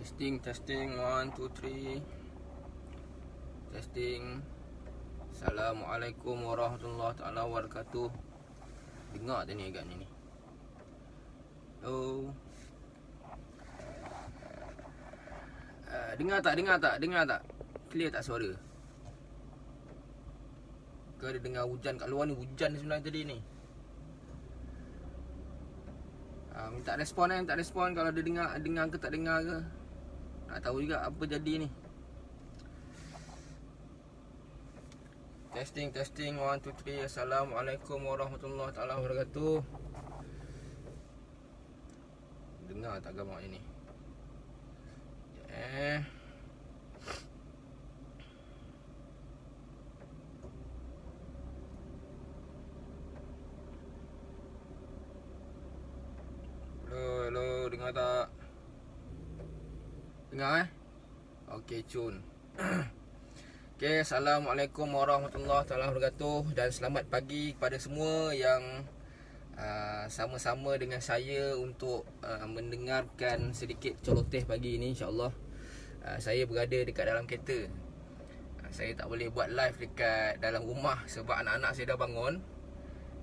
Testing 1 2 3. Testing. Assalamualaikum warahmatullahi taala wabarakatuh. Dengar tak ni agak ni. Oh. Dengar tak? Clear tak suara? Ke ada dengar hujan kat luar ni? Hujan sebenarnya tadi ni. Minta respon kalau ada dengar ke tak dengar ke. Nak tahu juga apa jadi ni. Testing 1 2 3. Assalamualaikum warahmatullahi taala wabarakatuh. Dengar tak gambar ni? Hello, dengar tak? Dengar Okey, cun. Okey, Assalamualaikum warahmatullahi taala wabarakatuh. Dan selamat pagi kepada semua yang sama-sama dengan saya untuk mendengarkan sedikit celoteh pagi ini, insya-Allah. Saya berada dekat dalam kereta. Saya tak boleh buat live dekat dalam rumah sebab anak-anak saya dah bangun.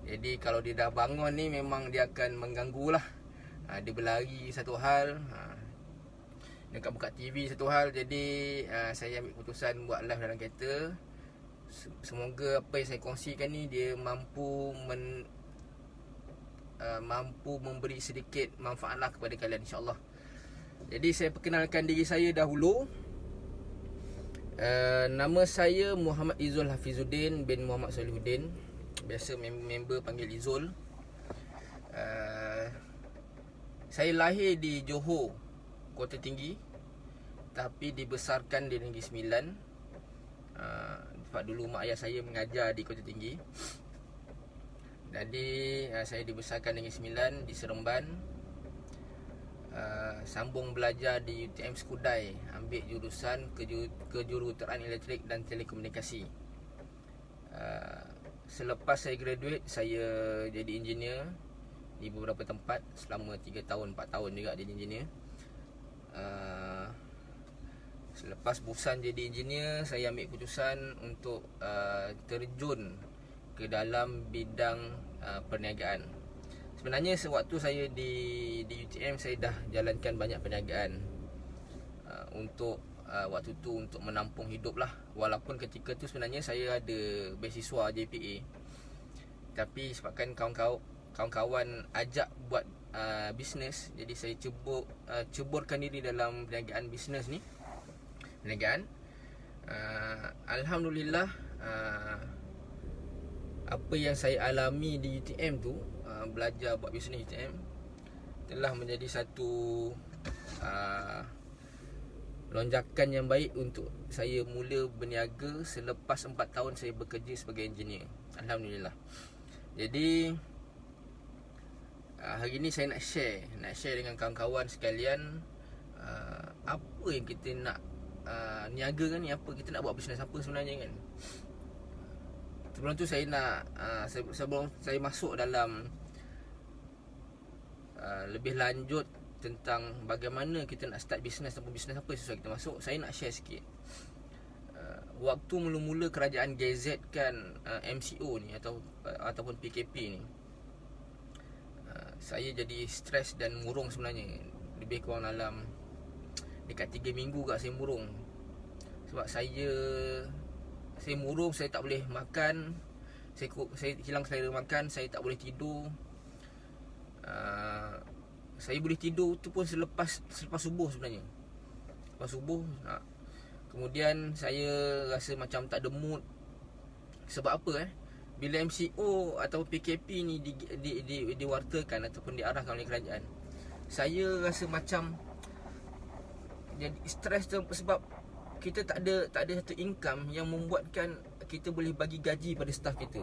Jadi kalau dia dah bangun ni memang dia akan mengganggulah. Dia berlari satu hal, dia kat buka TV satu hal. Jadi saya ambil keputusan buat live dalam kereta. Semoga apa yang saya kongsikan ni dia mampu memberi sedikit manfaatlah kepada kalian, insya-Allah. Jadi saya perkenalkan diri saya dahulu. Nama saya Muhammad Izul Hafizuddin bin Muhammad Solihuddin. Biasa member panggil Izul. Saya lahir di Johor, Kota Tinggi, tapi dibesarkan di Negeri Sembilan. Sebab dulu mak ayah saya mengajar di Kota Tinggi. Jadi saya dibesarkan di Negeri Sembilan, di Seremban. Sambung belajar di UTM Skudai, ambil jurusan kejuruteraan elektrik dan telekomunikasi. Selepas saya graduate, saya jadi engineer di beberapa tempat selama 3 tahun, 4 tahun juga jadi engineer. Selepas bosan jadi engineer, saya ambil keputusan untuk terjun ke dalam bidang perniagaan. Sebenarnya sewaktu saya di UTM, saya dah jalankan banyak perniagaan untuk waktu tu untuk menampung hidup lah. Walaupun ketika tu sebenarnya saya ada beasiswa JPA, tapi sebabkan kawan-kawan ajak buat bisnes, jadi saya ceburkan diri dalam perniagaan bisnes ni. Perniagaan, Alhamdulillah, apa yang saya alami di UTM tu, belajar buat bisnes UTM, telah menjadi satu lonjakan yang baik untuk saya mula berniaga selepas 4 tahun saya bekerja sebagai engineer. Alhamdulillah. Jadi hari ni saya nak share dengan kawan-kawan sekalian apa yang kita nak niaga kan ni, apa kita nak buat bisnes apa sebenarnya kan. Sebelum tu saya nak sebelum saya masuk dalam lebih lanjut tentang bagaimana kita nak start bisnes ataupun bisnes apa sesuai kita masuk, saya nak share sikit. Waktu mula-mula kerajaan gazetkan MCO ni ataupun PKP ni, saya jadi stres dan murung sebenarnya. Lebih kurang dalam dekat 3 minggu kat saya murung. Sebab saya murung, saya tak boleh makan, saya hilang selera makan, saya tak boleh tidur. Saya boleh tidur tu pun selepas subuh sebenarnya. Lepas subuh, kemudian saya rasa macam tak ada mood. Sebab apa bila MCO atau PKP ni diwartakan ataupun diarahkan oleh kerajaan, saya rasa macam jadi stres tu, sebab kita tak ada satu income yang membuatkan kita boleh bagi gaji pada staff kita.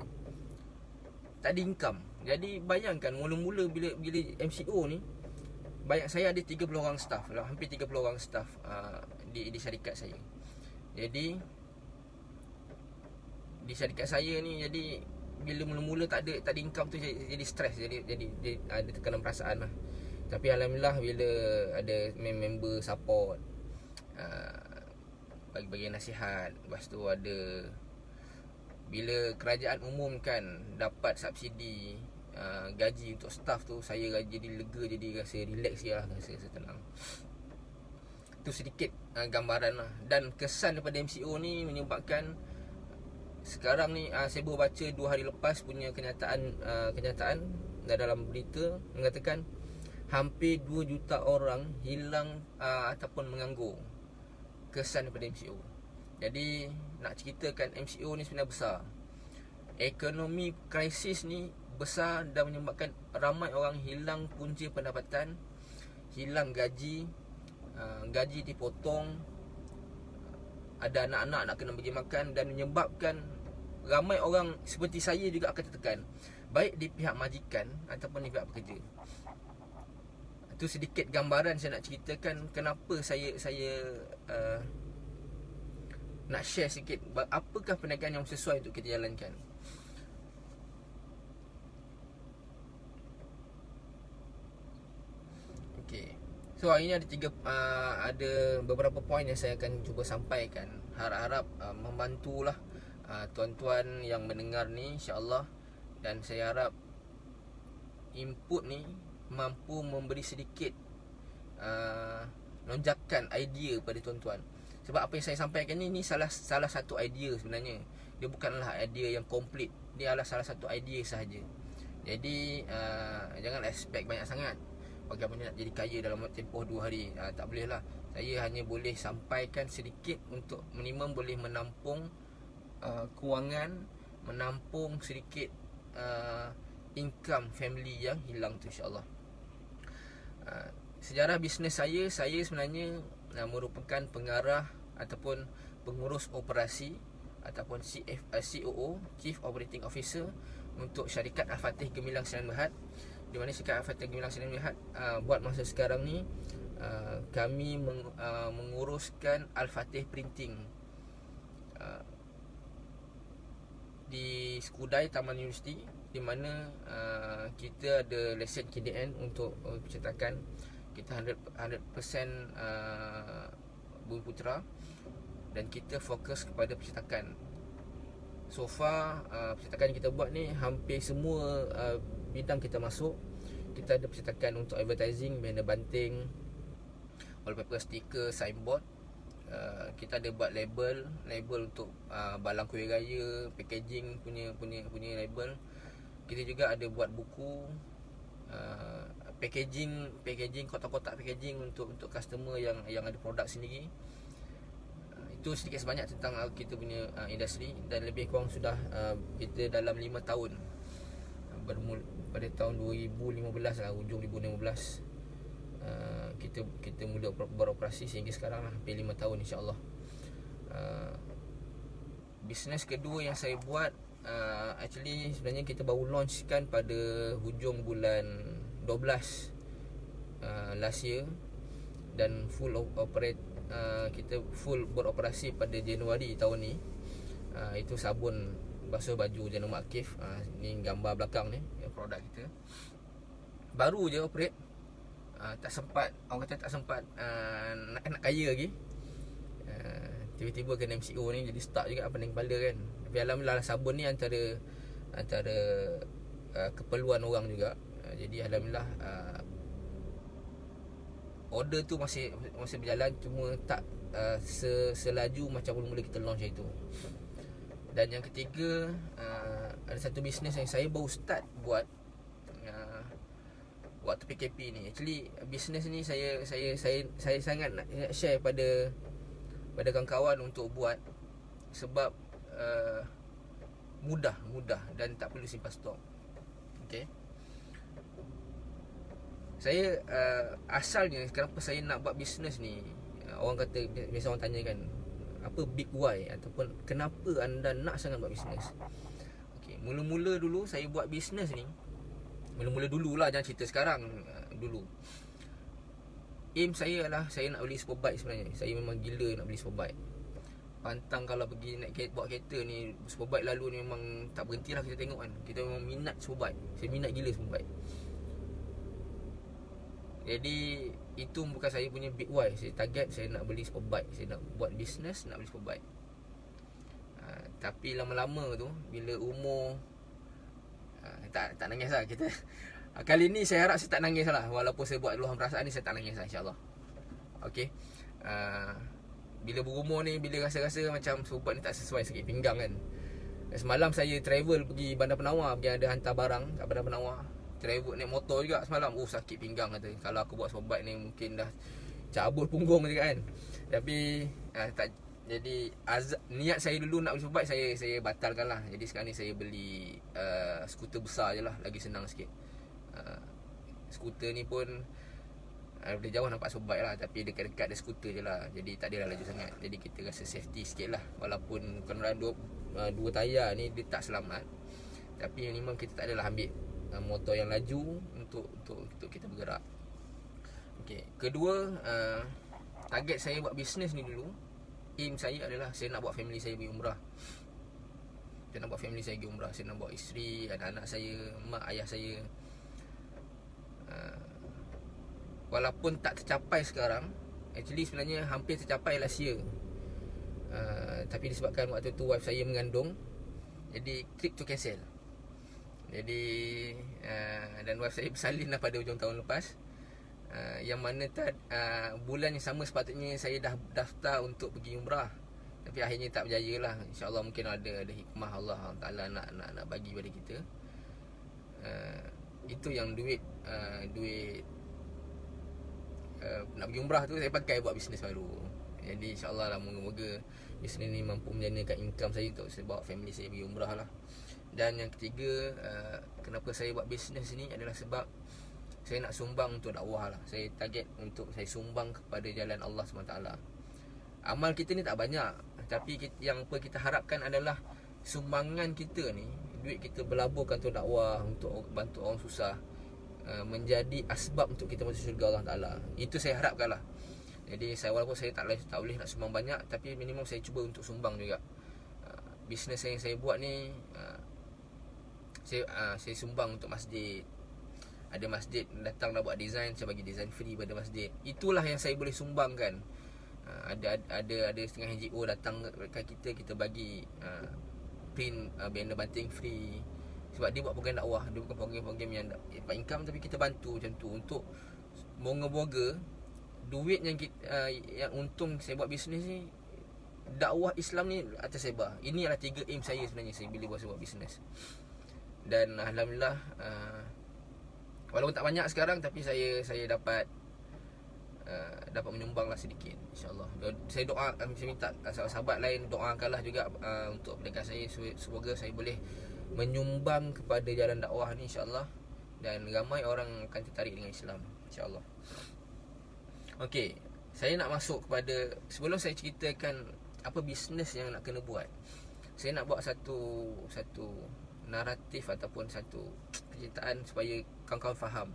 Tak ada income. Jadi bayangkan mula-mula bila MCO ni, saya ada 30 orang staff, hampir 30 orang staff di syarikat saya. Jadi di syarikat saya ni, jadi bila mula-mula tak ada income tu, jadi stres, jadi ada tekanan perasaan lah. Tapi alhamdulillah bila ada member support, bagi-bagi nasihat. Lepas tu ada bila kerajaan umumkan dapat subsidi gaji untuk staff tu, saya jadi lega, jadi rasa relax je lah, rasa tenang. Tu sedikit gambaran lah. Dan kesan daripada MCO ni menyebabkan sekarang ni saya baru baca 2 hari lepas punya kenyataan dalam berita mengatakan hampir 2 juta orang hilang ataupun menganggur. Kesan daripada MCO. Jadi nak ceritakan MCO ni sebenarnya besar. Ekonomi krisis ni besar dan menyebabkan ramai orang hilang punca pendapatan, hilang gaji, gaji dipotong, ada anak-anak nak kena bagi makan, dan menyebabkan ramai orang seperti saya juga akan tertekan, baik di pihak majikan ataupun di pihak pekerja. Itu sedikit gambaran saya nak ceritakan kenapa saya nak share sikit apakah perniagaan yang sesuai untuk kita jalankan. Okey. So hari ni ada beberapa poin yang saya akan cuba sampaikan. Harap-harap membantulah tuan-tuan yang mendengar ni, insya-Allah. Dan saya harap input ni mampu memberi sedikit lonjakan idea pada tuan-tuan. Sebab apa yang saya sampaikan ni salah satu idea sebenarnya. Dia bukanlah idea yang komplit. Dia adalah salah satu idea sahaja. Jadi jangan expect banyak sangat. Bagaimana nak jadi kaya dalam tempoh 2 hari, tak boleh lah. Saya hanya boleh sampaikan sedikit untuk minimum boleh menampung kewangan, menampung sedikit income family yang hilang tu, insyaAllah. Sejarah bisnes saya sebenarnya merupakan pengarah ataupun pengurus operasi ataupun COO, Chief Operating Officer, untuk syarikat Al-Fatih Gemilang Sdn Bhd. Di mana syarikat Al-Fatih Gemilang Sdn Bhd buat masa sekarang ni, kami menguruskan Al-Fatih Printing di Skudai Taman Universiti, di mana kita ada lesen KDN untuk percetakan. Kita 100% Bumi Putra, dan kita fokus kepada percetakan. So far percetakan yang kita buat ni hampir semua bidang kita masuk. Kita ada percetakan untuk advertising, banner banting, wallpaper, stiker, signboard. Kita ada buat label untuk balang kuih raya, packaging punya label. Kita juga ada buat buku, packaging kotak-kotak packaging untuk customer yang ada produk sendiri. Itu sedikit sebanyak tentang kita punya industri. Dan lebih kurang sudah kita dalam 5 tahun, bermula pada tahun 2015 lah, hujung 2015 kita mula beroperasi sehingga sekarang lah, hampir 5 tahun, insyaAllah. Bisnes kedua yang saya buat, actually sebenarnya kita baru launchkan pada hujung bulan 12 last year, dan kita full beroperasi pada Januari tahun ni. Itu sabun basuh baju Janum Akif. Ni gambar belakang ni, produk kita. Baru je operate, tak sempat, orang kata tak sempat nak kaya lagi. Tiba-tiba kena MCO ni, jadi start juga pening kepala kan. Tapi alhamdulillah sabun ni antara keperluan orang juga. Jadi alhamdulillah order tu masih berjalan, cuma tak selaju macam mula-mula kita launch itu. Dan yang ketiga, ada satu bisnes yang saya baru start buat waktu PKP ni. Actually bisnes ni saya sangat nak share pada kawan-kawan untuk buat, sebab mudah dan tak perlu simpan stok. Okay. Saya asalnya kenapa saya nak buat bisnes ni, orang kata, biasa orang tanya kan, apa big why ataupun kenapa anda nak sangat buat bisnes. Okay, mula-mula dulu saya buat bisnes ni, mula-mula dululah, jangan cerita sekarang, dulu aim saya adalah saya nak beli superbike sebenarnya. Saya memang gila nak beli superbike. Pantang kalau pergi bawa kereta ni, superbike lalu ni memang tak berhentilah kita tengok kan. Kita memang minat superbike. Saya minat gila superbike. Jadi itu bukan saya punya big why. Saya target saya nak beli Superbike, saya nak buat bisnes, nak beli Superbike. Tapi lama-lama tu bila umur tak nangis lah kita. Kali ni saya harap saya tak nangis lah. Walaupun saya buat luahan perasaan ni, saya tak nangis lah, insyaAllah. Okay. Bila berumur ni, bila rasa-rasa macam Superbike ni tak sesuai, sakit pinggang kan. Semalam saya travel pergi Bandar Penawar, pergi ada hantar barang kat Bandar Penawar. Travel naik motor juga semalam. Sakit pinggang kata. Kalau aku buat Superbike ni mungkin dah cabut punggung je kan. Tapi tak. Jadi niat saya dulu nak beli Superbike, saya batalkan lah. Jadi sekarang ni saya beli skuter besar je lah, lagi senang sikit. Skuter ni pun dari jauh nampak Superbike lah, tapi dekat-dekat ada skuter je lah. Jadi tak adalah laju sangat. Jadi kita rasa safety sikit lah. Walaupun kenderaan dua tayar ni dia tak selamat, tapi minimum kita tak adalah ambil motor yang laju untuk kita bergerak. Okay. Kedua, target saya buat bisnes ni dulu, aim saya adalah saya nak buat family saya pergi umrah. Saya nak buat family saya pergi umrah. Saya nak bawa isteri, anak-anak saya, mak ayah saya. Walaupun tak tercapai sekarang, actually sebenarnya hampir tercapai last year. Tapi disebabkan waktu tu wife saya mengandung, jadi trip tu cancel. Jadi dan wife saya bersalin lah pada hujung tahun lepas. Yang mana bulan yang sama sepatutnya saya dah daftar untuk pergi umrah, tapi akhirnya tak berjaya lah. InsyaAllah mungkin ada hikmah Allah Ta'ala nak bagi pada kita. Itu yang duit nak pergi umrah tu saya pakai buat bisnes baru. Jadi insyaAllah lah, moga-moga bisnes ni mampu menjanakan income saya untuk saya bawa family saya pergi umrah lah. Dan yang ketiga, kenapa saya buat bisnes ni adalah sebab saya nak sumbang untuk dakwah lah. Saya target untuk saya sumbang kepada jalan Allah SWT. Amal kita ni tak banyak, tapi yang kita harapkan adalah sumbangan kita ni, duit kita berlaburkan untuk dakwah, untuk bantu orang susah, menjadi asbab untuk kita masuk syurga Allah Ta'ala. Itu saya harapkan lah. Jadi walaupun saya tak boleh nak sumbang banyak, tapi minimum saya cuba untuk sumbang juga. Bisnes yang saya buat ni, saya sumbang untuk masjid. Ada masjid datang nak buat design, saya bagi design free pada masjid. Itulah yang saya boleh sumbangkan. Ada setengah NGO datang kat kita bagi print banner banting free. Sebab dia buat program dakwah, dia bukan program-program yang dapat income, tapi kita bantu macam tu untuk moga-moga duit yang yang untung saya buat bisnes ni, dakwah Islam ni atas sebar. Ini adalah 3 aim saya sebenarnya saya bila saya buat bisnes. Dan alhamdulillah, walaupun tak banyak sekarang, tapi saya dapat menyumbang lah sedikit, insyaAllah. Saya doa, saya minta sahabat lain doakanlah juga untuk pendekat saya. Semoga saya boleh menyumbang kepada jalan dakwah ni, insyaAllah. Dan ramai orang akan tertarik dengan Islam, insyaAllah. Okey, saya nak masuk kepada, sebelum saya ceritakan apa bisnes yang nak kena buat, saya nak buat satu naratif ataupun satu penceritaan supaya kawan-kawan faham.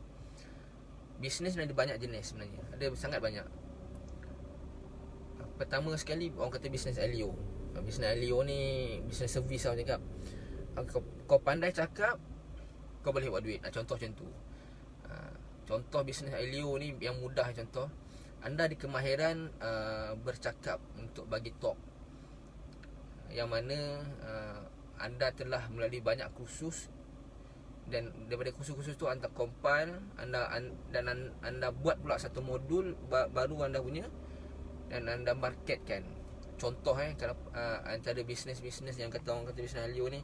Bisnes ni ada banyak jenis sebenarnya. Ada sangat banyak. Pertama sekali, orang kata bisnes LEO. Bisnes LEO ni bisnes servis lah, cakap. Kau pandai cakap, kau boleh buat duit. Contoh macam tu. Contoh bisnes LEO ni yang mudah. Contoh, anda ada kemahiran bercakap untuk bagi talk, yang mana anda telah melalui banyak kursus, dan daripada kursus-kursus tu anda compile, anda buat pula satu modul baru anda punya, dan anda marketkan. Contoh cara antara bisnes-bisnes yang orang kata bisnes LEO ni,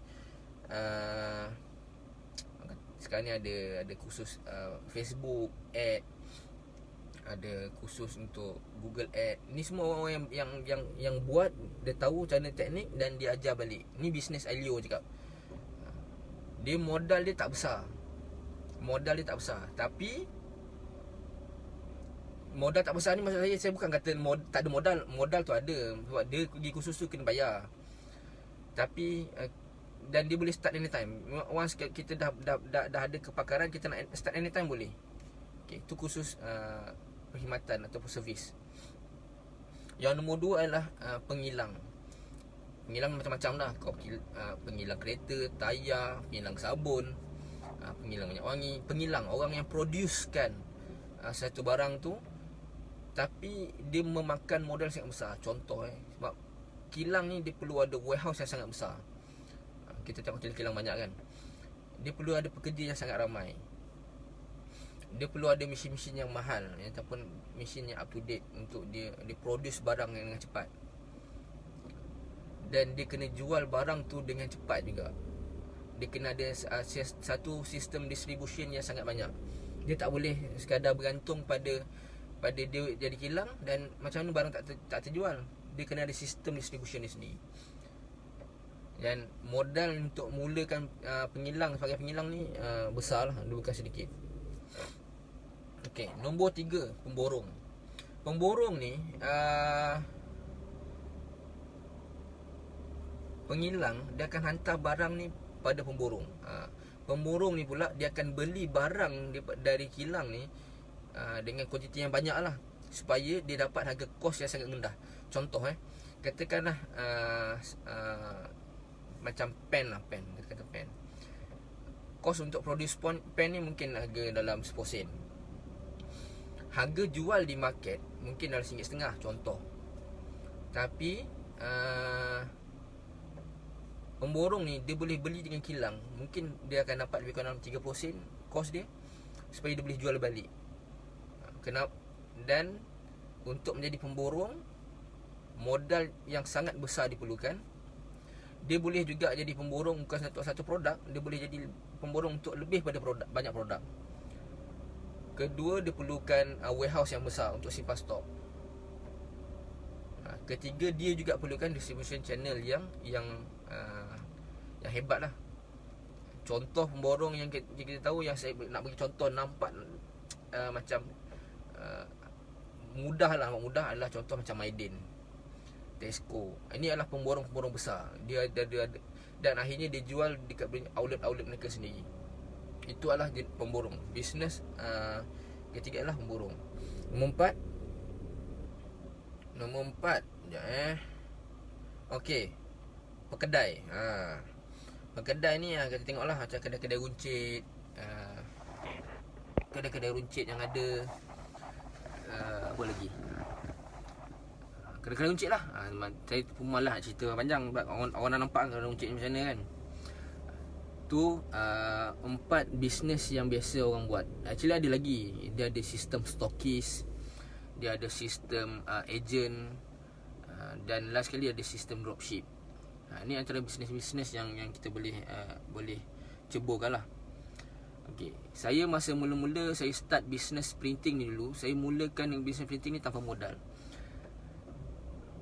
sekarang ni ada kursus Facebook ad, ada kursus untuk Google ad. Ni semua orang yang buat, dia tahu cara teknik dan dia ajar balik. Ni bisnes LEO cakap. Dia modal dia tak besar. Tapi modal tak besar ni maksud saya bukan kata tak ada modal. Modal tu ada. Sebab dia pergi kursus tu kena bayar. Tapi dan dia boleh start anytime. Once kita dah ada kepakaran, kita nak start anytime boleh. Okay, tu kursus perkhidmatan ataupun servis. Yang nombor 2 adalah pengilang. Pengilang macam-macam dah. Pengilang kereta, tayar, pengilang sabun, pengilang minyak wangi, pengilang orang yang producekan satu barang tu, tapi dia memakan modal sangat besar. Contoh sebab kilang ni dia perlu ada warehouse yang sangat besar. Kita tengok kilang-kilang banyak kan, dia perlu ada pekerja yang sangat ramai. Dia perlu ada mesin-mesin yang mahal, ataupun mesin yang up to date untuk dia produce barang dengan cepat. Dan dia kena jual barang tu dengan cepat juga. Dia kena ada satu sistem distribution yang sangat banyak. Dia tak boleh sekadar bergantung pada dia jadi kilang dan macam mana barang tak terjual. Dia kena ada sistem distribution dia sendiri. Dan modal untuk mulakan sebagai pengilang ni besar lah, bukan sedikit. Okey, nombor 3, pemborong. Pemborong ni pengilang dia akan hantar barang ni pada pemborong. Pemborong ni pula dia akan beli barang dari kilang ni dengan kuantiti yang banyak lah, supaya dia dapat harga kos yang sangat rendah. Contoh katakanlah macam pen lah, kita kata pen. Kos untuk produce pen ni mungkin harga dalam 10 sen. Harga jual di market mungkin dalam RM1.50 contoh. Tapi pemborong ni dia boleh beli dengan kilang, mungkin dia akan dapat lebih kurang 30 sen kos dia, supaya dia boleh jual balik. Kenapa? Dan untuk menjadi pemborong, modal yang sangat besar diperlukan. Dia boleh juga jadi pemborong bukan satu produk, dia boleh jadi pemborong untuk lebih pada banyak produk. Kedua, dia perlukan warehouse yang besar untuk simpan stok. Ketiga, dia juga perlukan distribution channel yang hebat lah. Contoh pemborong yang kita tahu, yang saya nak bagi contoh nampak macam mudah adalah contoh macam Maiden, Tesco. Ini adalah pemborong-pemborong besar. Dia ada dan akhirnya dia jual dekat outlet mereka sendiri. Itu adalah pemborong. Bisnes ketiga adalah pemborong. Nombor 4 sekejap Okey, pekedai. Pekedai ni kita tengoklah macam kedai-kedai runcit, kedai-kedai runcit yang ada apa lagi, kedai-kedai runcit lah. Saya pun malah nak cerita panjang, orang dah nampak kedai runcit macam mana kan. Tu 4 bisnes yang biasa orang buat. Actually ada lagi. Dia ada sistem stokis, dia ada sistem agent, dan last sekali ada sistem dropship. Ini antara bisnes-bisnes yang kita boleh ceburkan lah. Okay. Saya masa mula-mula saya start bisnes printing ni dulu, saya mulakan bisnes printing ni tanpa modal.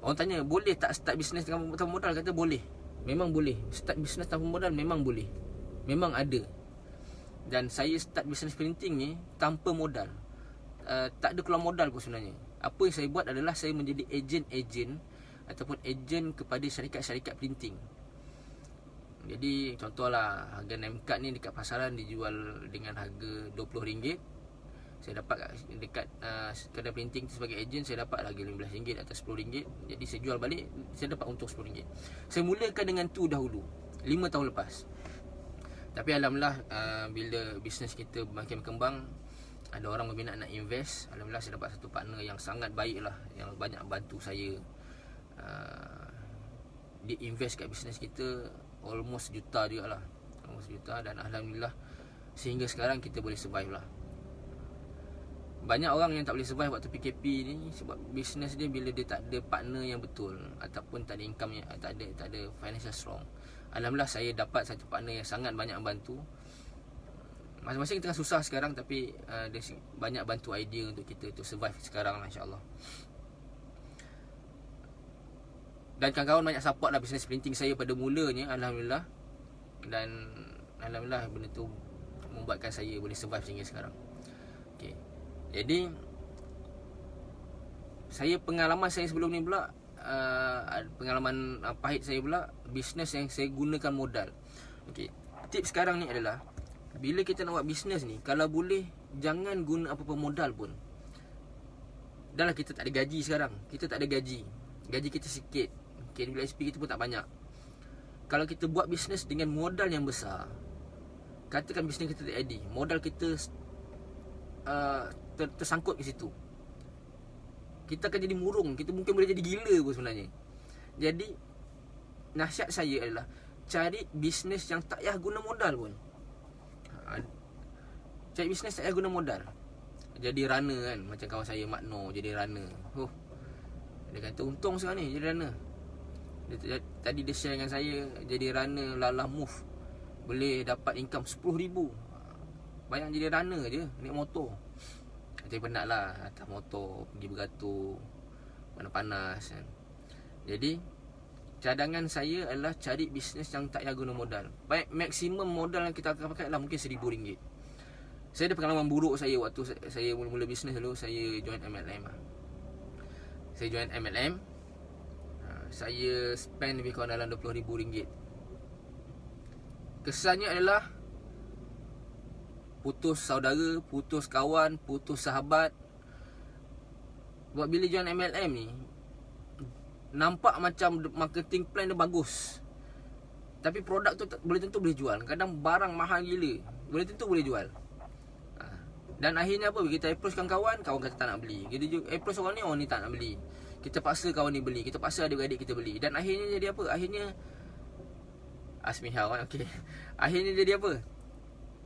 Orang tanya, boleh tak start bisnes tanpa modal? Kata boleh. Memang boleh. Start bisnes tanpa modal memang boleh. Memang ada. Dan saya start bisnes printing ni tanpa modal. Tak ada keluar modal pun sebenarnya. Apa yang saya buat adalah saya menjadi ejen ataupun ejen kepada syarikat-syarikat printing. Jadi contohlah, harga name card ni dekat pasaran dijual dengan harga RM20. Saya dapat dekat kedai printing tu sebagai ejen, saya dapat harga RM15 atau RM10. Jadi saya jual balik, saya dapat untung RM10. Saya mulakan dengan tu dahulu 5 tahun lepas. Tapi alhamdulillah, bila bisnes kita makin berkembang, ada orang berminat nak invest. Alhamdulillah saya dapat satu partner yang sangat baik lah, yang banyak bantu saya. Dia invest kat bisnes kita almost juta juga lah, almost juta. Dan alhamdulillah sehingga sekarang kita boleh survive lah. Banyak orang yang tak boleh survive waktu PKP ni sebab bisnes dia bila dia tak ada partner yang betul, ataupun tak ada income yang tak ada financial strong. Alhamdulillah saya dapat satu partner yang sangat banyak membantu. Masing-masing tengah susah sekarang, tapi dia banyak bantu idea untuk kita to survive sekarang lah, insyaAllah. Dan kawan-kawan banyak support lah bisnes printing saya pada mulanya, alhamdulillah. Dan alhamdulillah benda tu membuatkan saya boleh survive sehingga sekarang. Okay. Jadi pengalaman saya sebelum ni pula, pengalaman pahit saya pula, bisnes yang saya gunakan modal. Okay. Tips sekarang ni adalah, bila kita nak buat bisnes ni, kalau boleh jangan guna apa-apa modal pun. Dah lah kita tak ada gaji sekarang. Kita tak ada gaji. Gaji kita sikit. KWSP kita pun tak banyak. Kalau kita buat bisnes dengan modal yang besar, katakan bisnes kita tak ada, modal kita tersangkut ke situ. Kita akan jadi murung, kita mungkin boleh jadi gila pun sebenarnya. Jadi nasihat saya adalah cari bisnes yang tak payah guna modal pun. Cari bisnes tak payah guna modal. Jadi runner kan, macam kawan saya Mak Noh jadi runner. Dia kata untung sekarang ni jadi runner. Tadi dia share dengan saya, jadi runner Lalah Move boleh dapat income 10,000. Bayang jadi runner je, naik motor. Saya penat lah atas motor, pergi beratur, panas-panas kan. Jadi cadangan saya adalah cari bisnes yang tak payah guna modal. Baik, maksimum modal yang kita akan pakai adalah mungkin RM1,000. Saya ada pengalaman buruk saya waktu saya mula-mula bisnes dulu. Saya join MLM. Saya join MLM, saya spend lebih kurang dalam RM20,000. Kesannya adalah putus saudara, putus kawan, putus sahabat. Buat bila join MLM ni, nampak macam marketing plan dia bagus, tapi produk tu boleh tentu boleh jual. Kadang barang mahal gila, boleh tentu boleh jual. Dan akhirnya apa? Kita approachkan kawan, kawan kata tak nak beli. Kita juga approach orang ni tak nak beli. Kita paksa kawan ni beli, kita paksa adik-adik kita beli. Dan akhirnya jadi apa? Akhirnya Asmihau kan? Okay. Akhirnya jadi apa?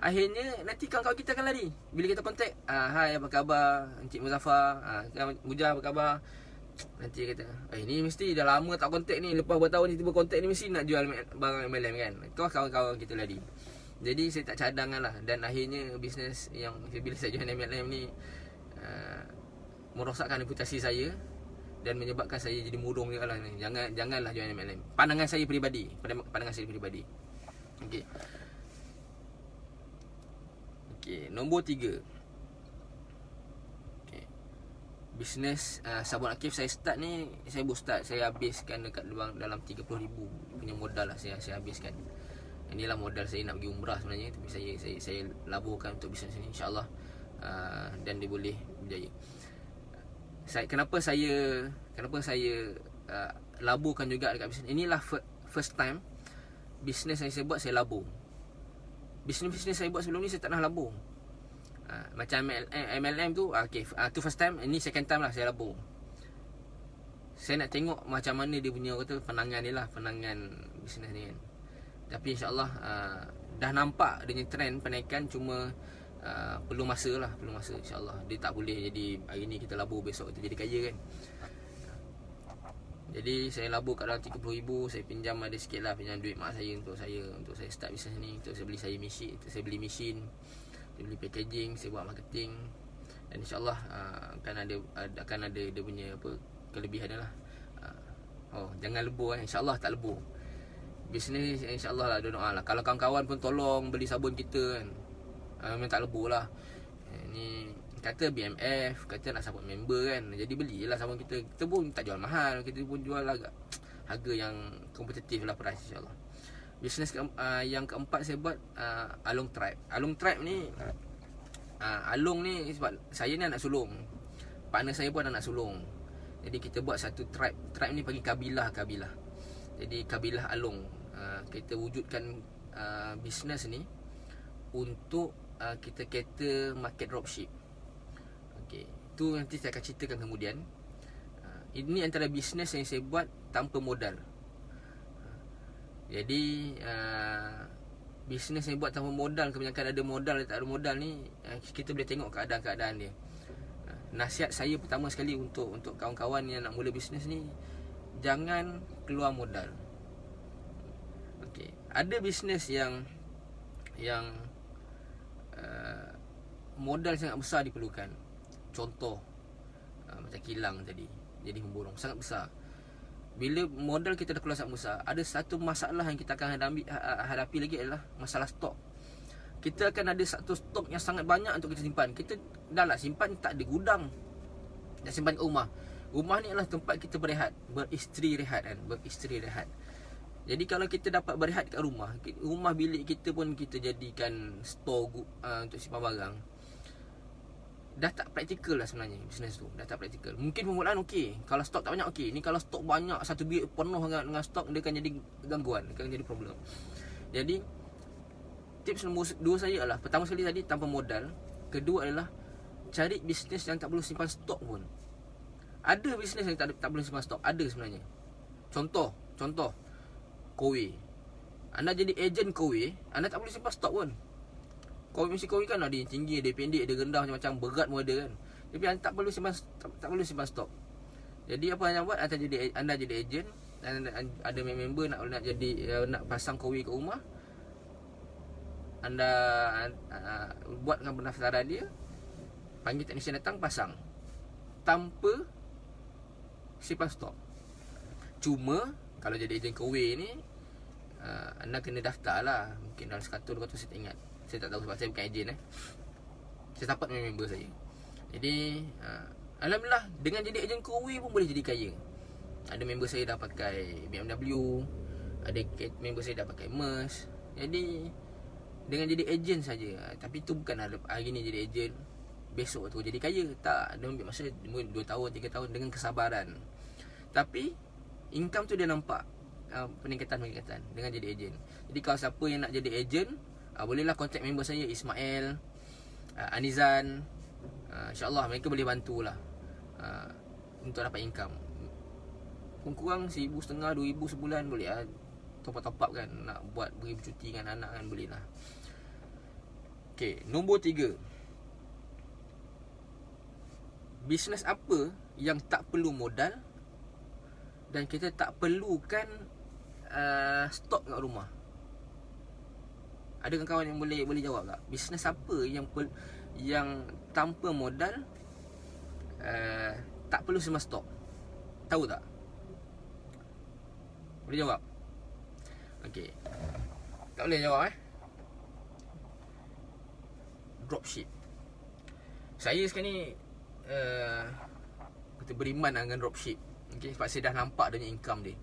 Akhirnya nanti kawan-kawan kita akan lari. Bila kita kontak, hai apa khabar Encik Muzaffar, Mujah apa khabar. Nanti dia kata, ni mesti dah lama tak kontak ni, lepas bertahun ni tiba kontak ni, mesti nak jual barang MLM kan. Kau kawan-kawan kita lari. Jadi saya tak cadangan lah. Dan akhirnya bisnes yang bila saya join MLM ni merosakkan reputasi saya dan menyebabkan saya jadi murung juga lah. Janganlah join MLM. Pandangan saya peribadi. Okey. Nombor 3. Bisnes sabun akif saya start ni, saya baru start. Saya habiskan dekat dalam 30,000 punya modal lah saya habiskan. Inilah modal saya nak pergi umrah sebenarnya, tapi saya laburkan untuk bisnes ni, insya-Allah, dan dia boleh berjaya. Kenapa saya laburkan juga dekat bisnes. Inilah first time bisnes yang saya buat saya labur. Bisnes saya buat sebelum ni saya tak pernah labur. Macam MLM tu, tu first time. Ini second time lah saya labur. Saya nak tengok macam mana dia punya penangan dia lah, penangan bisnes ni kan. Tapi insyaAllah dah nampak dia punya trend penaikan. Cuma perlu masa insyaAllah. Dia tak boleh jadi hari ni kita labur, besok kita jadi kaya kan. Jadi saya labur kat dalam 30,000. Saya pinjam ada sikit lah, pinjam duit mak saya untuk saya start bisnes ni. Untuk saya beli mesin, saya beli packaging, saya buat marketing. Dan insyaAllah akan ada dia punya kelebihan dia lah. Jangan lebur insyaAllah tak lebur. Bisnes insyaAllah lah, doa lah. Kalau kawan-kawan pun tolong beli sabun kita kan, memang tak lebur lah. Ni kata BMF, kata nak support member kan, jadi belilah sabun kita. Kita pun tak jual mahal, kita pun jual agak harga yang kompetitif lah price, insyaAllah. Bisnes yang keempat saya buat Along Tribe. Along Tribe ni Along ni sebab saya ni anak sulung, partner saya pun anak sulung. Jadi kita buat satu tribe. Tribe ni bagi kabilah. Jadi kabilah Along. Kita wujudkan bisnes ni untuk kita cater market dropship. Okey, tu nanti saya akan ceritakan kemudian. Ini antara bisnes yang saya buat tanpa modal. Jadi bisnes yang buat tanpa modal, kebanyakan ada modal atau tak ada modal ni, kita boleh tengok keadaan-keadaan dia. Nasihat saya pertama sekali untuk kawan-kawan yang nak mula bisnes ni, jangan keluar modal. Okey, ada bisnes yang modal sangat besar diperlukan. Contoh macam kilang tadi, jadi pemborong sangat besar. Bila modal kita dah keluar sangat besar, ada satu masalah yang kita akan hadapi lagi adalah masalah stok. Kita akan ada satu stok yang sangat banyak untuk kita simpan. Kita dah lah simpan, tak ada gudang, dah simpan kat rumah. Rumah ni adalah tempat kita berehat, beristeri rehat. Jadi kalau kita dapat berehat kat rumah bilik kita pun kita jadikan store untuk simpan barang. Dah tak praktikal lah sebenarnya bisnes tu. Dah tak praktikal. Mungkin permulaan okey, kalau stok tak banyak okey. Ni kalau stok banyak, satu bilik penuh dengan stok, dia akan jadi gangguan, dia akan jadi problem. Jadi tips nombor 2 saya adalah, pertama sekali tadi tanpa modal. Kedua adalah cari bisnes yang tak perlu simpan stok pun. Ada bisnes yang tak perlu simpan stok, ada sebenarnya. Contoh Kowe. Anda jadi ejen Kowe, anda tak perlu simpan stok pun. Kowe kan ada yang tinggi, ada yang pendek, ada rendah, macam-macam, berat pun ada kan. Tapi anda tak perlu simpan stok. Jadi apa anda buat? Anda jadi ejen, dan ada member nak pasang Kowe kat rumah. Anda buatkan pendaftaran dia, panggil teknisian datang, pasang tanpa simpan stok. Cuma kalau jadi ejen Kowe ni, anda kena daftar lah. Mungkin dalam 100-200, saya tak ingat. Saya tak tahu sebab saya bukan ejen. Saya dapat member saya. Jadi alhamdulillah, dengan jadi ejen Kowe pun boleh jadi kaya. Ada member saya dah pakai BMW, ada member saya dah pakai Merc. Jadi dengan jadi ejen saja. Tapi tu bukan hari ni jadi ejen, besok tu jadi kaya. Tak, dia ambil masa 2 tahun, 3 tahun dengan kesabaran. Tapi income tu dia nampak peningkatan dengan jadi ejen. Jadi kalau siapa yang nak jadi ejen, bolehlah contact member saya, Ismail, Anizan. InsyaAllah mereka boleh bantulah untuk dapat income. Kurang-kurang 1,500, 2,000 sebulan boleh lah. Top up kan, nak buat pergi bercuti dengan anak kan, boleh lah. Okay, nombor 3. Bisnes apa yang tak perlu modal dan kita tak perlukan stok kat rumah? Ada kawan yang boleh jawab tak? Bisnes apa yang tanpa modal, tak perlu simpan stok? Tahu tak? Boleh jawab? Okey. Tak boleh jawab Dropship. Saya sekarang ni kita beriman dengan dropship. Okey, sebab saya dah nampak dia income dia.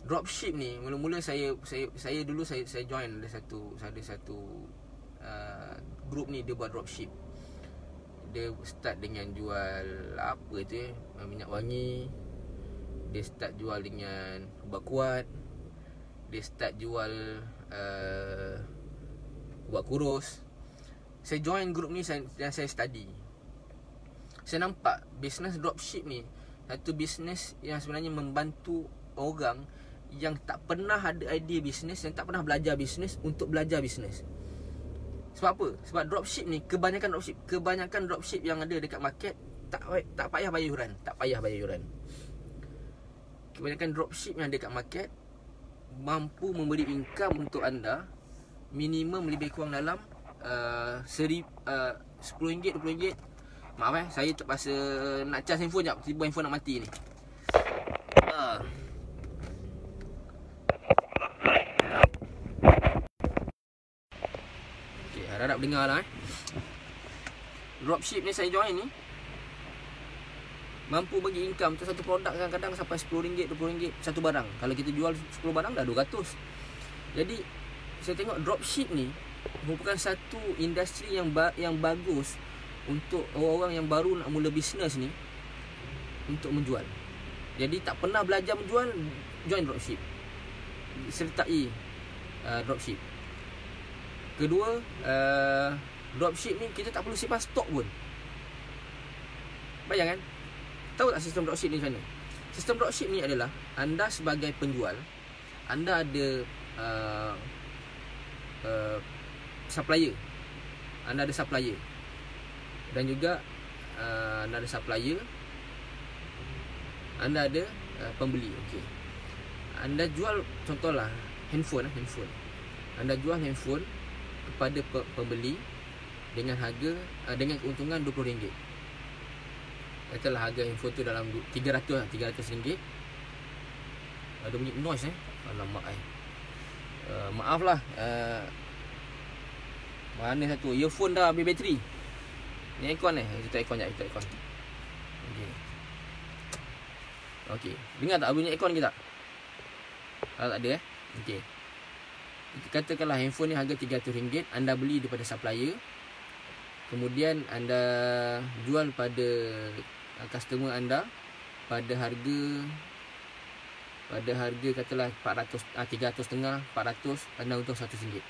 Dropship ni mula-mula saya dulu saya join ada satu group ni, dia buat dropship. Dia start dengan jual apa tu minyak wangi. Dia start jual dengan ubat kuat. Dia start jual ubat kurus. Saya join group ni dan saya study. Saya nampak bisnes dropship ni satu bisnes yang sebenarnya membantu orang yang tak pernah ada idea bisnes, yang tak pernah belajar bisnes untuk belajar bisnes. Sebab apa? Sebab dropship ni, kebanyakan dropship yang ada dekat market tak payah bayar yuran. Kebanyakan dropship yang ada dekat market mampu memberi income untuk anda minimum lebih kurang dalam RM10, RM20. Maaf saya terpaksa nak charge handphone jap, tiba handphone nak mati ni. Okay, harap dengar lah Dropship ni saya join ni mampu bagi income tu satu produk kadang-kadang sampai RM10, RM20 satu barang. Kalau kita jual 10 barang dah 200. Jadi saya tengok dropship ni merupakan satu industri yang bagus untuk orang-orang yang baru nak mula bisnes ni untuk menjual. Jadi tak pernah belajar menjual, join dropship, sertai dropship. Kedua, dropship ni kita tak perlu simpan stok pun. Bayangkan, tahu tak sistem dropship ni macam mana? Sistem dropship ni adalah anda sebagai penjual, anda ada supplier. Anda ada supplier. Dan juga anda ada supplier, anda ada pembeli. Okey. Anda jual contohlah handphone. Anda jual handphone kepada pembeli dengan harga dengan keuntungan RM20. Katalah harga handphone tu dalam RM300. Ada bunyi noise alamak maaflah. Mana satu earphone dah habis bateri. Ni aircon kita aircon jap, kita aircon. Okey. Dengar tak bunyi aircon ke tak? Kalau tak ada okey. Katakanlah handphone ni harga RM300, anda beli daripada supplier. Kemudian anda jual pada customer anda pada harga katalah 300.5, 400, anda untung RM100.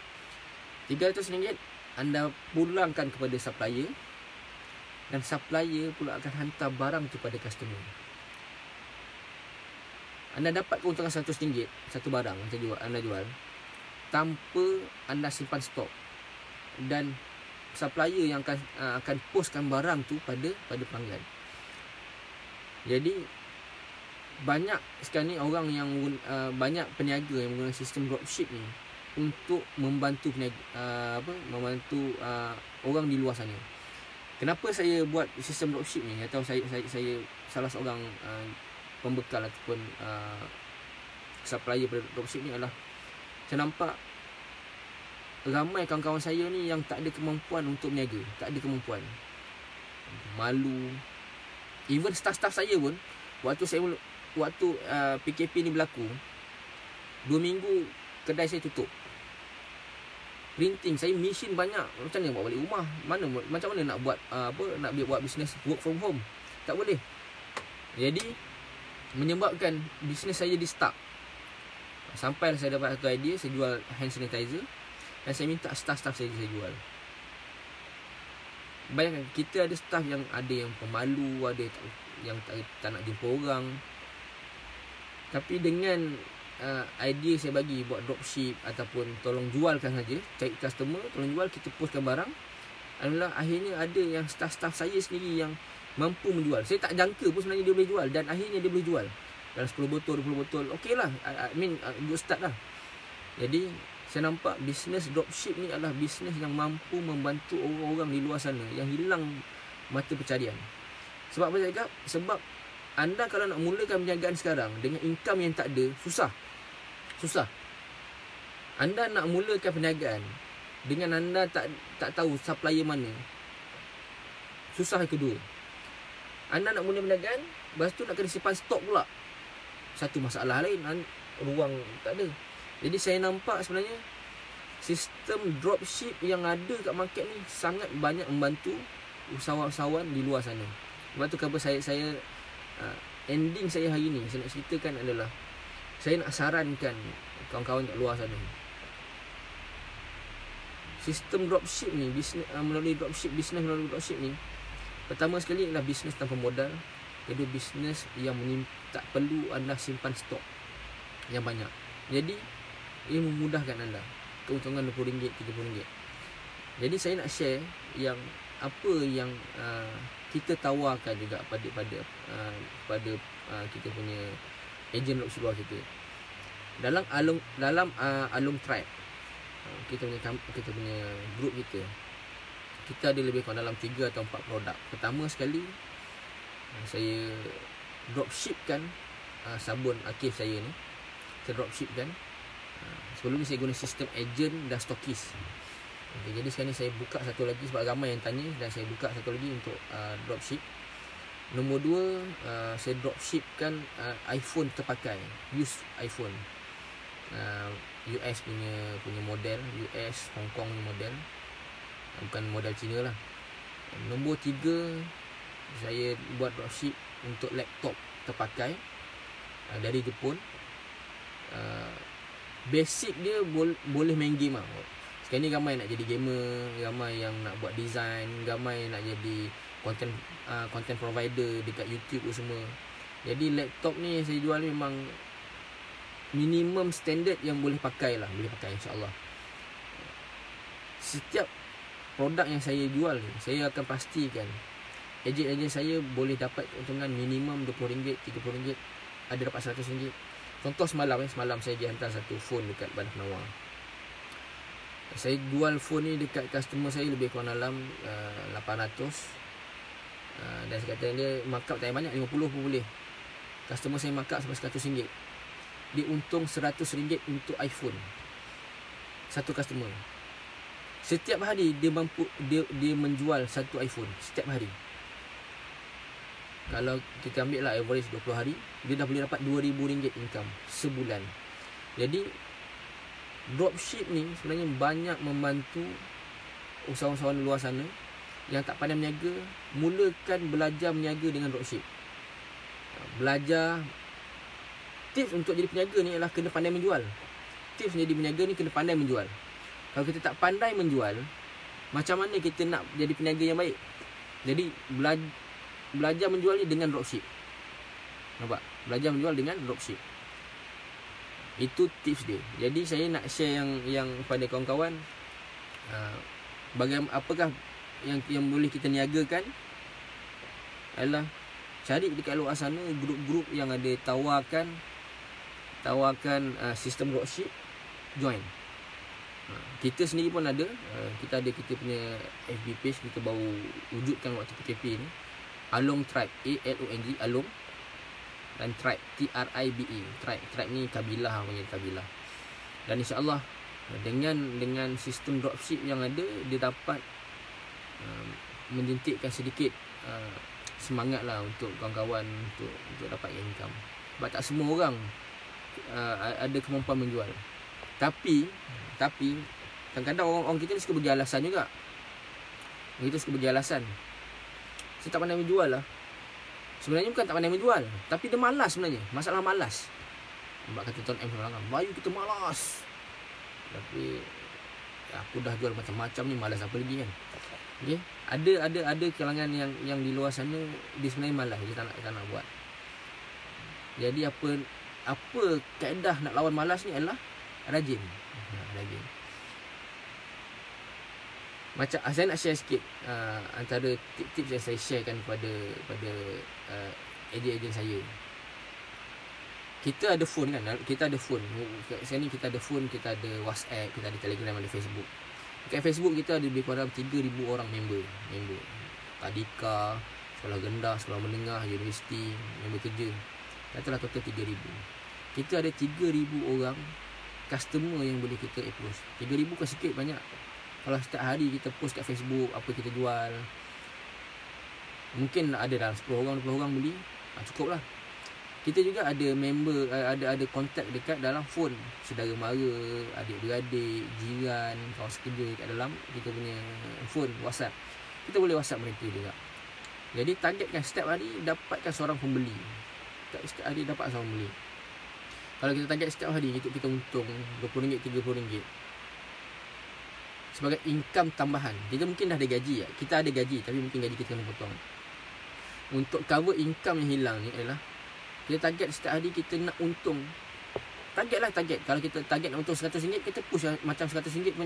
RM300 anda pulangkan kepada supplier. dan supplier pula akan hantar barang tu pada customer. Anda dapat keuntungan RM100 satu barang anda jual tanpa anda simpan stok, dan supplier yang akan postkan barang tu pada pelanggan. Jadi banyak sekarang ni orang yang banyak peniaga yang menggunakan sistem dropship ni untuk membantu membantu orang di luar sana. Kenapa saya buat sistem dropship ni, atau saya salah seorang pembekal ataupun supplier pada dropship ni adalah saya nampak ramai kawan-kawan saya ni yang tak ada kemampuan untuk berniaga, tak ada kemampuan, malu. Even staff-staff saya pun waktu PKP ni berlaku, 2 minggu kedai saya tutup. Printing saya mesin banyak, macam mana bawa balik rumah? Macam mana nak buat nak buat bisnes work from home? Tak boleh. Jadi menyebabkan bisnes saya di stuck. Sampai saya dapat satu idea, saya jual hand sanitizer dan saya minta staff-staff saya jual. Bayangkan, kita ada staff yang pemalu, ada yang tak nak jumpa orang. Tapi dengan idea saya bagi buat dropship ataupun tolong jualkan saja, cari customer, tolong jual, kita postkan barang. Alhamdulillah, akhirnya ada yang staff-staff saya sendiri yang mampu menjual. Saya tak jangka pun sebenarnya dia boleh jual, dan akhirnya dia boleh jual dalam 10 botol, 20 botol. Okey lah, good start lah. Jadi saya nampak bisnes dropship ni adalah bisnes yang mampu membantu orang-orang di luar sana yang hilang mata pencarian. Sebab apa saya cakap? Sebab anda kalau nak mulakan perniagaan sekarang dengan income yang tak ada, susah. Anda nak mulakan perniagaan dengan anda tak tahu supplier mana, susah yang kedua. Anda nak mula perniagaan, lepas tu nak kena simpan stok pula, satu masalah lain, ruang tak ada. Jadi saya nampak sebenarnya sistem dropship yang ada kat market ni sangat banyak membantu usahawan-usahawan di luar sana. Sebab tu kenapa saya ending saya hari ni saya nak ceritakan adalah saya nak sarankan kawan-kawan kat luar sana, sistem dropship ni, bisnes melalui dropship ni, pertama sekali adalah bisnes tanpa modal. Kedua, bisnes yang tak perlu anda simpan stok yang banyak. Jadi ia memudahkan anda, keuntungan RM20, RM30. Jadi saya nak share yang apa yang kita tawarkan juga pada kita punya ejen dropship luar kita. Dalam Alung Tribe, kita punya group kita ada lebih kurang dalam 3 atau 4 produk. Pertama sekali, saya dropshipkan sabun Akif saya ni. Saya dropshipkan. Sebelum ni saya guna sistem ejen dan stokis. Okay, jadi sekarang ni saya buka satu lagi sebab ramai yang tanya, dan saya buka satu lagi untuk dropship. Nombor 2, saya dropshipkan iPhone terpakai, used iPhone, US punya model, US Hong Kong model, bukan model Cina lah. Nombor 3, saya buat dropship untuk laptop terpakai dari Jepun. Basic dia boleh main game lah. Sekarang ni ramai nak jadi gamer, ramai yang nak buat design, ramai nak jadi content provider dekat YouTube semua. Jadi laptop ni yang saya jual ni memang minimum standard yang boleh pakai lah, boleh pakai insya-Allah. Setiap produk yang saya jual ni, saya akan pastikan ejen-ejen saya boleh dapat keuntungan minimum RM20, RM30, ada dapat RM100. Contoh semalam saya pergi hantar satu phone dekat Bandar Penawar. Saya jual phone ni dekat customer saya lebih kurang dalam 800. Dan saya kata dia markup tak banyak, 50 pun boleh. Customer saya markup sampai RM100. Dia untung RM100 untuk iPhone. Satu customer. Setiap hari dia menjual satu iPhone setiap hari. Kalau kita ambil lah average 20 hari, dia dah boleh dapat RM2,000 income sebulan. Jadi dropship ni sebenarnya banyak membantu usahawan-usahawan luar sana yang tak pandai berniaga. Mulakan belajar berniaga dengan dropship. Belajar tips untuk jadi peniaga ni adalah kena pandai menjual. Tips jadi peniaga ni kena pandai menjual. Kalau kita tak pandai menjual, macam mana kita nak jadi peniaga yang baik? Jadi belajar menjual ni dengan dropship. Nampak? Belajar menjual dengan dropship. Itu tips dia. Jadi saya nak share yang pada kawan-kawan, bagaimana, apakah yang boleh kita niagakan adalah cari dekat luar sana grup-grup yang ada tawarkan sistem dropship, join. Kita sendiri pun ada, kita punya FB page, kita baru wujudkan waktu PKP ni, Along Tribe, ALONG, Along, dan Tribe, TRIBE. Tribe ni kabilah, panggil kabilah. Dan insya-Allah dengan sistem dropship yang ada, dia dapat menjentikkan sedikit semangat lah untuk kawan-kawan untuk dapat income. Sebab tak semua orang ada kemampuan menjual. Tapi kadang-kadang orang kita ni suka bagi alasan juga. Kita suka bagi alasan. Saya tak pandai menjual lah. Sebenarnya bukan tak pandai menjual, tapi dia malas sebenarnya. Masalah malas. Sebab kata Tuan M seorang, Bayu kita malas. Tapi aku dah jual macam-macam ni, malas apa lagi kan. Okay? Ada kalangan yang di luar sana, dia sebenarnya malas, dia tak nak buat. Jadi apa kaedah nak lawan malas ni adalah rajin. Rajin. Macam saya nak share sikit antara tips yang saya sharekan kepada ejen-ejen saya. Kita ada phone kan, kita ada phone. Sekarang ni kita ada phone, kita ada WhatsApp, kita ada Telegram, ada Facebook. Dekat Facebook kita ada lebih kurang 3,000 orang member. Tadika, sekolah rendah, sekolah menengah, universiti, member kerja. Katalah total 3,000. Kita ada 3,000 orang customer yang boleh kita approach. 3,000 kan sikit, banyak. Kalau setiap hari kita post kat Facebook apa kita jual, mungkin ada dalam 10 orang, 20 orang beli, cukup lah. Kita juga ada member, ada kontak dekat dalam phone, saudara mara, adik-beradik, jiran, kawan sekerja kat dalam kita punya phone, WhatsApp. Kita boleh WhatsApp mereka juga. Jadi targetkan setiap hari dapatkan seorang pembeli. Setiap hari dapat seorang pembeli. Kalau kita target setiap hari kita untung RM20, RM30 sebagai income tambahan. Kita mungkin dah ada gaji, kita ada gaji, tapi mungkin gaji kita kena potong. Untuk cover income yang hilang ni adalah kita target setiap hari kita nak untung. Target. Kalau kita target nak untung RM100, kita push macam RM100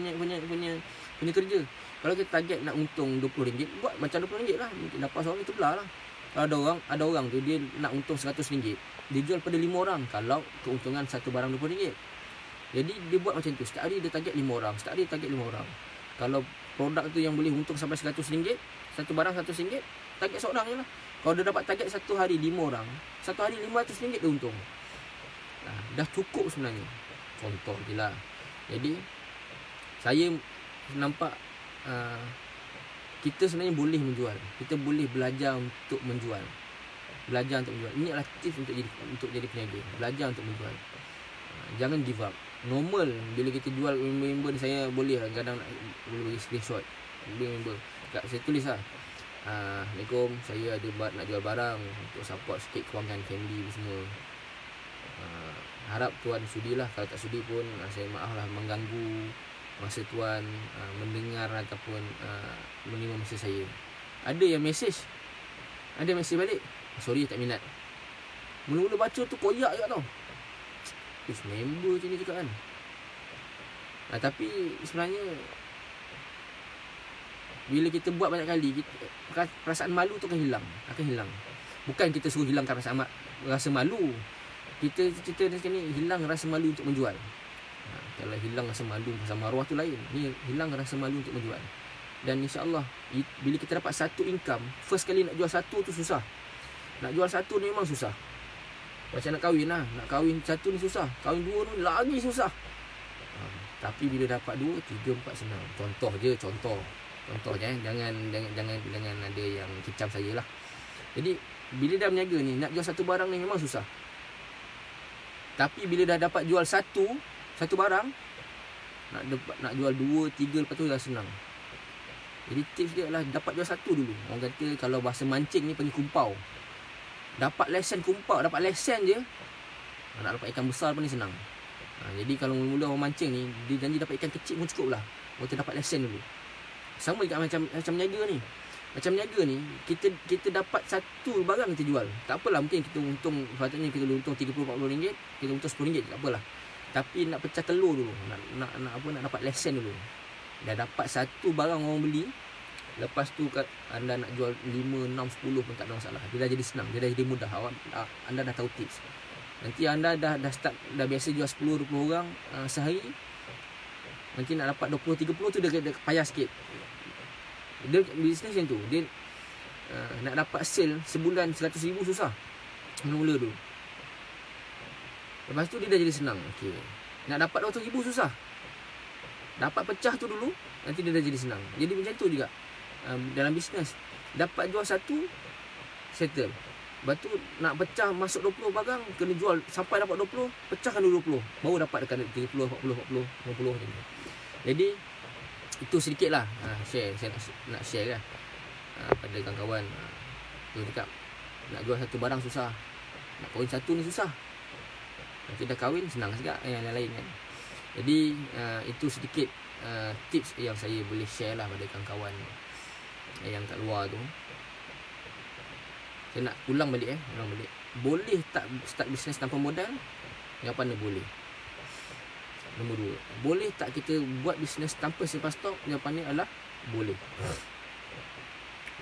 punya kerja. Kalau kita target nak untung RM20, buat macam RM20 lah. Mungkin dapat seorang itu belah lah. Kalau ada orang tu dia nak untung RM100, dia jual pada 5 orang. Kalau keuntungan satu barang RM20. Jadi dia buat macam tu. Setiap hari dia target 5 orang. Setiap hari dia target 5 orang. Kalau produk tu yang boleh untung sampai RM100, satu barang RM100, target seorang je lah. Kalau dia dapat target satu hari 5 orang, satu hari RM500 dia untung. Dah cukup sebenarnya. Contoh je lah. Jadi saya nampak kita sebenarnya boleh menjual. Kita boleh belajar untuk menjual. Ini adalah tips untuk jadi peniaga. Belajar untuk menjual. Jangan give up. Normal bila kita jual member ni, saya boleh lah kadang boleh bagi screenshot member. Saya tulis lah, Assalamualaikum, saya ada nak jual barang untuk support sikit kewangan family semua. Harap tuan sudilah. Kalau tak sudi pun saya maaf lah mengganggu masa tuan mendengar ataupun menerima masa saya. Ada yang message balik, sorry tak minat. Mula-mula baca tu koyak je tau. Member macam ni cakap kan. Tapi sebenarnya bila kita buat banyak kali, perasaan malu tu akan hilang. Bukan kita suruh hilangkan rasa malu. Kita ni hilang rasa malu untuk menjual. Kalau hilang rasa malu pasal maruah tu lain. Ni hilang rasa malu untuk menjual. Dan insya-Allah bila kita dapat satu income, first kali nak jual satu tu susah. Nak jual satu ni memang susah. Macam nak kahwin lah. Nak kahwin satu ni susah. Kahwin dua ni lagi susah. Tapi bila dapat 2, 3, 4 senang. Contoh je. Jangan ada yang kecam saya lah. Jadi bila dah berniaga ni, nak jual satu barang ni memang susah. Tapi bila dah dapat jual satu barang, nak jual 2, 3, lepas tu dah senang. Jadi tips dia adalah dapat jual satu dulu. Orang kata kalau bahasa mancing ni panggil kumpau. Dapat lesen kumpau, dapat lesen je, nak dapat ikan besar pun ni senang. Jadi kalau mula-mula orang mancing ni, dia janji dapat ikan kecil pun cukup lah. Kita dapat lesen dulu. Sama juga macam niaga ni. Macam niaga ni, kita dapat satu barang kita jual. Tak apalah, mungkin kita untung, sepatutnya kita untung 30-40 ringgit, kita untung 10 ringgit, tak apalah. Tapi nak pecah telur dulu, nak dapat lesen dulu. Dah dapat satu barang orang beli, lepas tu anda nak jual 5, 6, 10 pun tak ada masalah. Dia dah jadi senang, dia dah jadi mudah. Anda dah tahu tips. Nanti anda dah start, dah biasa jual 10-20 orang sehari. Nanti nak dapat 20-30 tu dia payah sikit. Dia bisnes macam tu. Dia nak dapat sale sebulan 100,000 susah. Mula-mula dulu. Lepas tu dia dah jadi senang. Okey. Nak dapat 200,000 susah. Dapat pecah tu dulu, nanti dia dah jadi senang. Jadi macam tu juga dalam bisnes. Dapat jual satu, settle. Lepas tu nak pecah masuk 20 barang, kena jual sampai dapat 20, pecahkan dulu 20. Baru dapat dekat 30, 40, 40, 50 macam tu. Jadi itu sedikit lah share. Saya nak share kan pada kawan-kawan. Tu cakap nak jual satu barang susah, nak kahwin satu ni susah. Nanti dah kahwin senang juga yang lain kan. Jadi itu sedikit tips yang saya boleh share lah pada kawan-kawan yang kat luar tu. Saya nak ulang balik. Boleh tak start bisnes tanpa modal? Jawapan dia boleh. Nombor 2, boleh tak kita buat bisnes tanpa simpan stok? Jawapannya adalah boleh.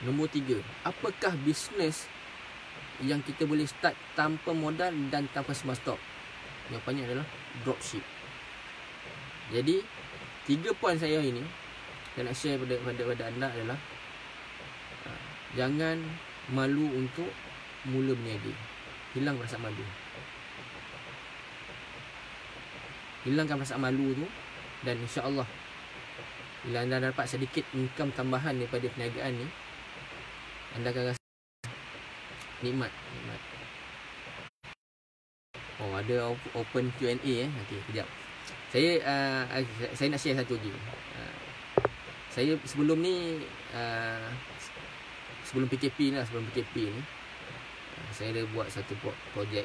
Nombor 3, apakah bisnes yang kita boleh start tanpa modal dan tanpa simpan stok? Jawapannya adalah dropship. Jadi 3 poin saya ini saya nak share pada anda adalah jangan malu untuk mula berniaga. Hilang rasa malu. Hilangkan perasaan malu tu, dan insya-Allah bila anda dapat sedikit income tambahan daripada perniagaan ni, anda akan rasa nikmat. Oh, ada open Q&A Okey, kejap. Saya nak share satu lagi. Saya sebelum ni sebelum PKP ni, saya ada buat satu projek.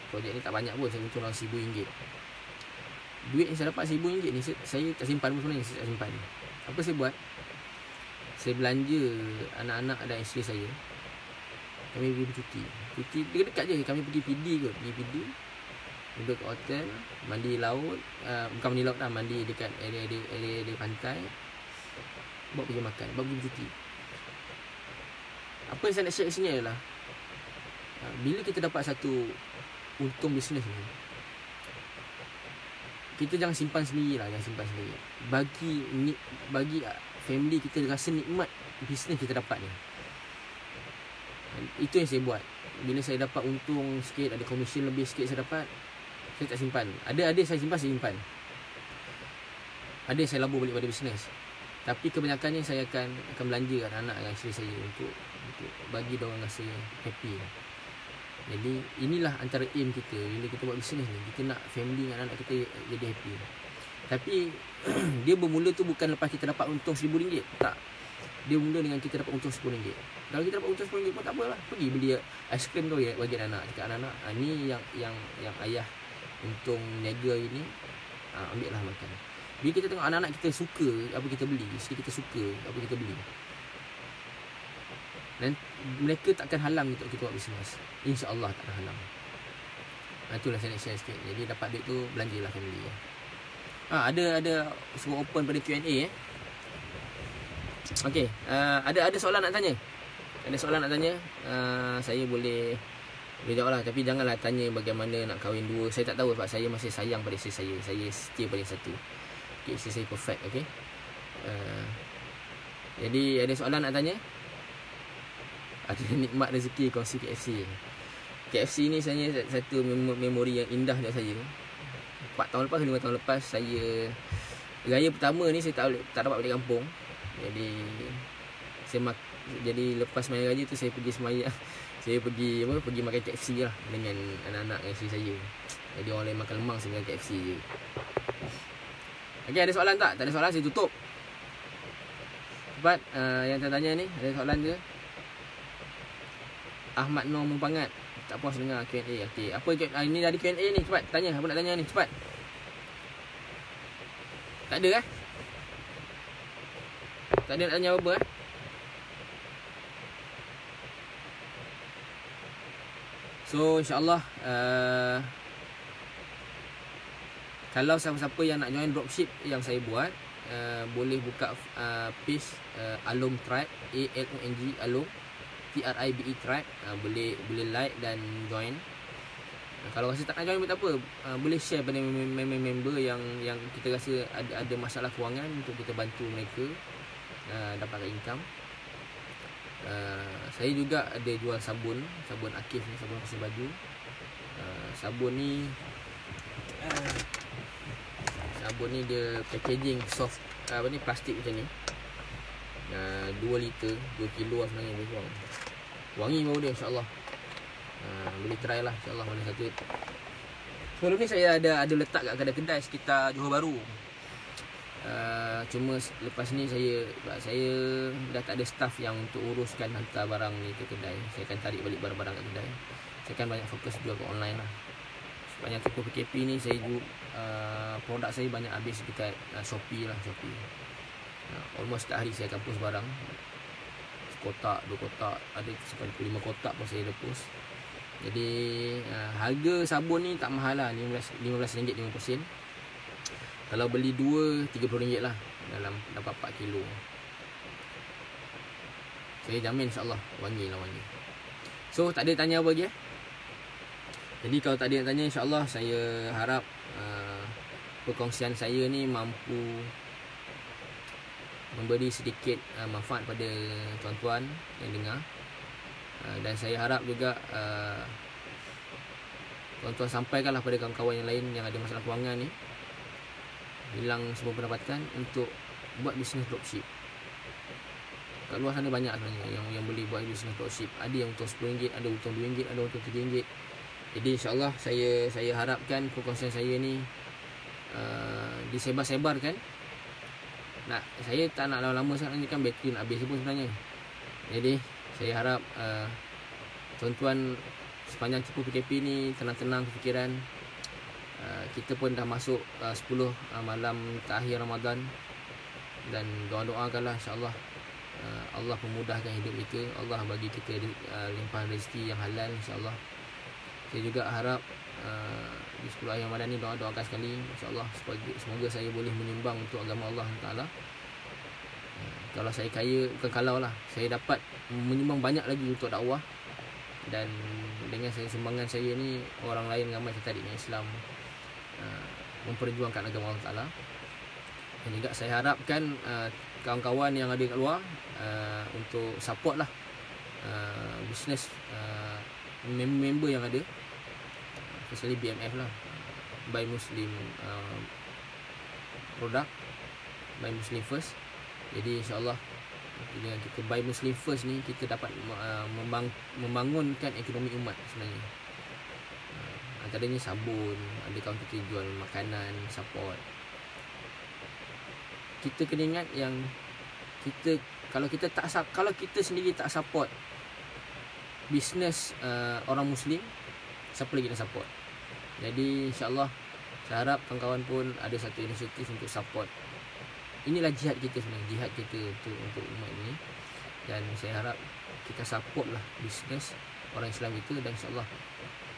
Projek ni tak banyak pun, saya untung dalam RM1,000. Duit yang saya dapat RM1,000 ni saya tak simpan pun sebenarnya. Saya tak simpan. Apa saya buat? Saya belanja anak-anak dan isteri saya. Kami pergi bercuti. Cuti dekat-dekat je. Kami pergi PD kot. Pergi PD, duduk kat hotel, mandi laut. Bukan mandi laut lah, mandi dekat area pantai. Bawa pergi makan, bawa pergi bercuti. Apa yang saya nak share kat sini adalah bila kita dapat satu untung bisnes ni, kita jangan simpan sendiri lah. Bagi family kita rasa nikmat bisnes kita dapat ni. Itu yang saya buat. Bila saya dapat untung sikit, ada komisen lebih sikit saya dapat, saya tak simpan. Ada saya simpan. Ada yang saya labur balik pada bisnes. Tapi kebanyakannya saya akan belanja anak-anak dan isteri saya untuk bagi diorang rasa happy. Jadi inilah antara aim kita bila kita buat bisnes ni. Kita nak family dengan anak kita jadi happy. Tapi dia bermula tu bukan lepas kita dapat untung RM1,000. Tak. Dia mula dengan kita dapat untung RM10. Kalau kita dapat untung RM10 pun tak apalah. Pergi beli aiskrim tu bagi anak. Cakap anak-anak, ni yang ayah untung niaga ini, ambil lah makan. Bila kita tengok anak-anak kita suka apa kita beli, isteri kita suka apa kita beli, dan mereka takkan halang untuk kita buat bisnes. InsyaAllah tak akan halang. Itulah saya nak share sikit. Jadi dapat duit tu, belanjalah family. Ada suruh open pada Q&A. Okey, ada soalan nak tanya? Ada soalan nak tanya? Saya boleh jawab lah. Tapi janganlah tanya bagaimana nak kahwin dua. Saya tak tahu sebab saya masih sayang pada isteri saya. Saya setia pada satu. Okay, isteri saya perfect. Okay. Jadi ada soalan nak tanya? Ada nikmat rezeki kongsi KFC. KFC ni sebenarnya satu memori yang indah untuk saya. 4 tahun lepas, 5 tahun lepas, saya raya pertama ni saya tak dapat balik kampung. Jadi lepas main raya tu saya pergi semayang. Saya pergi makan KFC lah dengan anak-anak dan isteri saya. Jadi orang lain makan lemang, saya makan KFC je. Okey, ada soalan tak? Tak ada soalan, saya tutup. Cepat, yang tanya ni ada soalan ke? Ahmad Nur Mumpangat, tak puas dengar Q&A. Okey, apa ini dari Q&A ni? Cepat tanya, apa nak tanya ni? Cepat. Tak ada Tak ada nak tanya apa So insyaAllah kalau siapa-siapa yang nak join dropship yang saya buat, boleh buka page Along Tribe, ALONG Along TRIBE Tribe. Boleh like dan join. Kalau rasa tak nak join pun tak apa, boleh share pada member yang kita rasa ada masalah kewangan, untuk kita bantu mereka dapatkan income. Saya juga ada jual sabun Akif ni, sabun bersih baju. Sabun ni dia packaging soft, plastik macam ni. 2 liter, 2 kilo lah sebenarnya lebih kurang. Wangi bau dia insyaAllah. Boleh try lah insyaAllah mana satu. Sebelum ni saya ada letak kat kedai-kedai sekitar Johor Bahru. Cuma lepas ni saya dah tak ada staff yang untuk uruskan hantar barang ni ke kedai. Saya akan tarik balik barang-barang kat kedai. Saya akan banyak fokus jual ke online lah. Sepanjang tempoh PKP ni saya produk saya banyak habis dekat Shopee lah. Almost setiap hari saya akan post barang. Kotak, 2 kotak, ada sampai 5 kotak pun saya dah post. Jadi harga sabun ni tak mahal lah, RM15.50. Kalau beli 2, RM30 lah, dalam dapat 4 kilo. Saya jamin insyaAllah wangi. So tak ada tanya apa lagi. Jadi kalau tak ada yang tanya, insyaAllah saya harap perkongsian saya ni mampu memberi sedikit manfaat pada tuan-tuan yang dengar. Dan saya harap juga tuan-tuan sampaikanlah pada kawan-kawan yang lain yang ada masalah kewangan ni, hilang semua pendapatan, untuk buat bisnes dropship. Kat luar sana banyak sebenarnya yang boleh buat bisnes dropship. Ada yang untung RM10, ada untung RM2, ada untung RM3. Jadi insyaAllah saya harapkan perkongsian saya ni disebar-sebarkan. Saya tak nak lama-lama sangat, kan bateri nak habis pun sebenarnya. Jadi saya harap tuan-tuan sepanjang tempoh PKP ni tenang-tenang fikiran. Kita pun dah masuk 10 malam terakhir Ramadan, dan doa-doakanlah insyaAllah Allah memudahkan hidup kita, Allah bagi kita limpahan rezeki yang halal insyaAllah. Saya juga harap di 10 hari Ramadan ni doakan sekali insyaAllah, semoga saya boleh menyumbang untuk agama Allah Ta'ala. Kalau saya kaya, bukan kalau lah, saya dapat menyumbang banyak lagi untuk dakwah. Dan dengan sumbangan saya ni, orang lain ramai tertarik dengan Islam, memperjuangkan agama Allah Ta'ala. Dan juga saya harapkan kawan-kawan yang ada kat luar untuk support lah bisnes member yang ada, especially BMF lah, Buy Muslim produk, Buy Muslim First. Jadi insyaAllah dengan kita Buy Muslim First ni, kita dapat membangunkan ekonomi umat sebenarnya. Antaranya sabun, ada kawan kita jual makanan, support. Kita kena ingat yang kalau kita sendiri tak support bisnes orang Muslim, siapa lagi nak support? Jadi insyaAllah saya harap kawan-kawan pun ada satu inisiatif untuk support. Inilah jihad kita sebenarnya, jihad kita untuk umat ini. Dan saya harap kita support lah bisnes orang Islam itu. Dan insyaAllah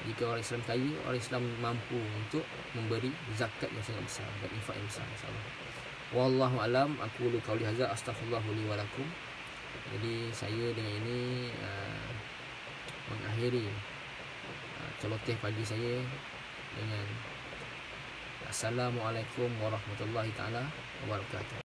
jika orang Islam kaya, orang Islam mampu untuk memberi zakat yang sangat besar dan infak yang besar insyaAllah. Wallahu alam, aku lu qauli hadza, astaghfirullah li wa lakum. Jadi saya dengan ini mengakhiri celoteh pagi saya dengan Assalamualaikum warahmatullahi taala wabarakatuh.